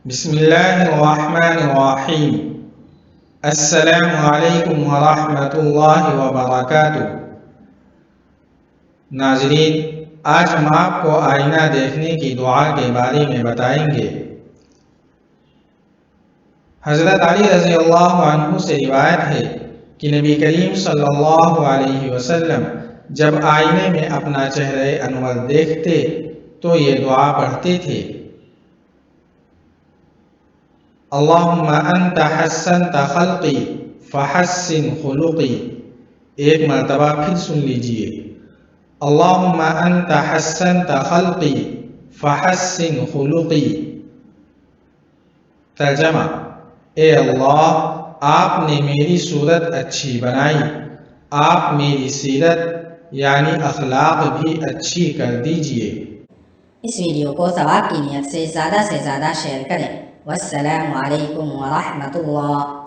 بسم اللہ الرحمن الرحیم۔ السلام علیکم ورحمۃ اللہ وبرکاتہ۔ ناظرین، آج ہم آپ کو آئینہ دیکھنے کی دعا کے بارے میں بتائیں گے۔ حضرت علی رضی اللہ عنہ سے روایت ہے کہ نبی کریم صلی اللہ علیہ وسلم جب آئینے میں اپنا چہرہ انور دیکھتے تو یہ دعا پڑھتے تھے: اللہم انت حسنت خلقی فحسن خلقی۔ ایک مرتبہ پھر سن لیجئے: اللہم انت حسنت خلقی فحسن خلقی۔ ترجمہ: اے اللہ، آپ نے میری صورت اچھی بنائی، آپ میری سیرت یعنی اخلاق بھی اچھی کر دیجئے۔ اس ویڈیو کو ثواب کی نیت سے زیادہ شیئر کریں۔ والسلام علیکم ورحمۃ اللہ۔